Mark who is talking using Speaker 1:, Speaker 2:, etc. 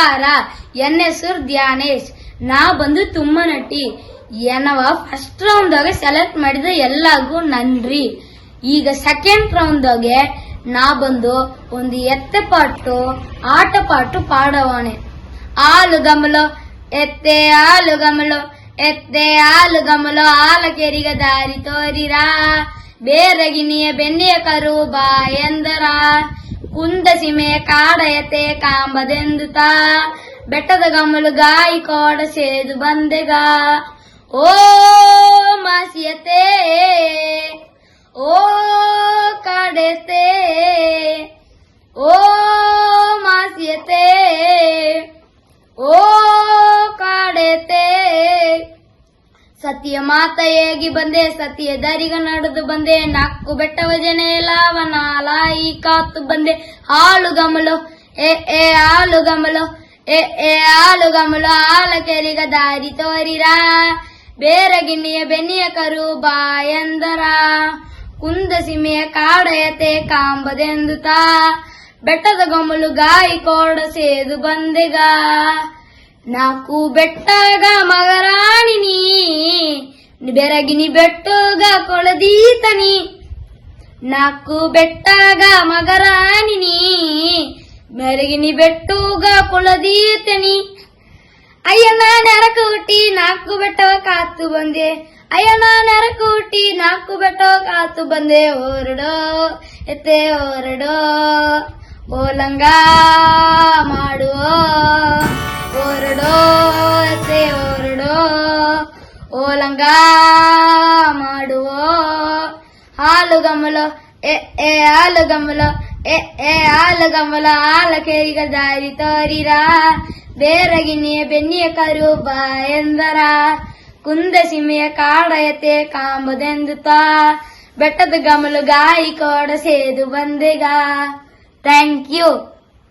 Speaker 1: ನಮಸ್ಕಾರ, ಎನ್ನ ಹೆಸರು ಧ್ಯಾನೇಶ್. ನಾ ಬಂದು ತುಮ್ಮನಟ್ಟಿ. ಏನವ ಫಸ್ಟ್ ರೌಂಡ್ದಾಗ ಸೆಲೆಕ್ಟ್ ಮಾಡಿದ ಎಲ್ಲಾಗೂ ನನ್ರಿ. ಈಗ ಸೆಕೆಂಡ್ ರೌಂಡ್ದಾಗೆ ನಾ ಬಂದು ಒಂದು ಎತ್ತೆ ಪಾಟು ಆಟ ಪಾಟು ಪಾಡವಾನೆ. ಆಲು ಗಮಲು ಎತ್ತೆ ಆಲು ಗಮಲು ಎತ್ತೆ ಆಲು ಗಮಲು ಆಲ ಕೆರಿಗ ದಾರಿ ತೋರಿರ, ಬೇರಗಿನಿಯ ಬೆನ್ನೆಯ ಕರು ಬಾ ಎಂದರ, ಕುಂದ ಸಿಮೆ ಕಾಡಯತೆ ಕಾಂಬದೆಂದುತ, ಬೆಟ್ಟದ ಗಮಲು ಗಾಯಿ ಕೋಡ ಸೇದು ಬಂದೆಗ. ಓ ಮಾಸಿಯತೆ ಓ ಕಾಡೆತೆ ಓ ಮಾಸಿಯತೆ ಓ ಕಾಡೆತೆ, ಸತಿಯ ಮಾತ ಹೇಗಿ ಬಂದೆ ಸತಿಯ ದರಿಗ ನಡೆದು ಬಂದೆ, ನಾಲ್ಕು ಬೆಟ್ಟವ ಜನೆ ಲಾವನಾಲಾಯಿ ಕಾತು ಬಂದೆ. ಹಾಲು ಗಮಲು ಎ ಹಾಲು ಗಮಲು ಎ ಹಾಲು ಗಮಲು ಆಲ ಕೆರಿಗ ದಾರಿ ತೋರಿರ, ಬೇರಗಿನಿಯ ಬೆನ್ನಿಯ ಕರು ಬಾ ಎಂದರ, ಕುಂದ ಸಿಮೆಯ ಕಾಡಯತೆ ಕಾಂಬದೆಂದುತ, ಬೆಟ್ಟದ ಗಮಲು ಗಾಯಿ ಕೋಡ ಸೇದು ಬಂದೆಗ. ನಾಲ್ಕು ಬೆಟ್ಟಗ ಮಗರಾಣಿನಿ, ಬೆರಗಿನಿ ಬೆಟ್ಟಗ ಕೊಳದೀತನಿ, ನಾಲ್ಕು ಬೆಟ್ಟಗ ಮಗರಾಣಿನಿ, ಬೆರಗಿನಿ ಬೆಟ್ಟಗ ಕೊಳದೀತನಿ. ಅಯ್ಯನ ನೆರಕು ಹುಟ್ಟಿ ನಾಲ್ಕು ಬೆಟ್ಟವ ಕಾತು ಬಂದೆ, ಅಯ್ಯನ ನೆರಕು ಹುಟ್ಟಿ ನಾಲ್ಕು ಬೆಟ್ಟವ ಕಾತು ಬಂದೆ. ಹೊರಡೋ ಎತ್ತೆ ಹೊರಡೋ ಓಲಂಗ ಮಾಡುವೋ, ಹೊರಡೋ ಎತ್ತೆ ಹೊರಡೋ ಓಲಂಗ ಮಾಡುವೋ. ಹಾಲು ಗಮಲು ಎ ಹಾಲು ಗಮಲು ಎ ಹಾಲು ಗಮಲು ಆಲ ಕೆರಿಗ ದಾರಿ ತೋರಿರ, ಬೇರಗಿನಿಯ ಬೆನ್ನಿಯ ಕರು ಬಾ ಎಂದರ, ಕುಂದ ಸಿಮೆಯ ಕಾಡಯತೆ ಕಾಂಬದೆಂದುತ, ಬೆಟ್ಟದ ಗಮಲು ಗಾಯಿ ಕೋಡ ಸೇದು ಬಂದೆಗ. Thank you.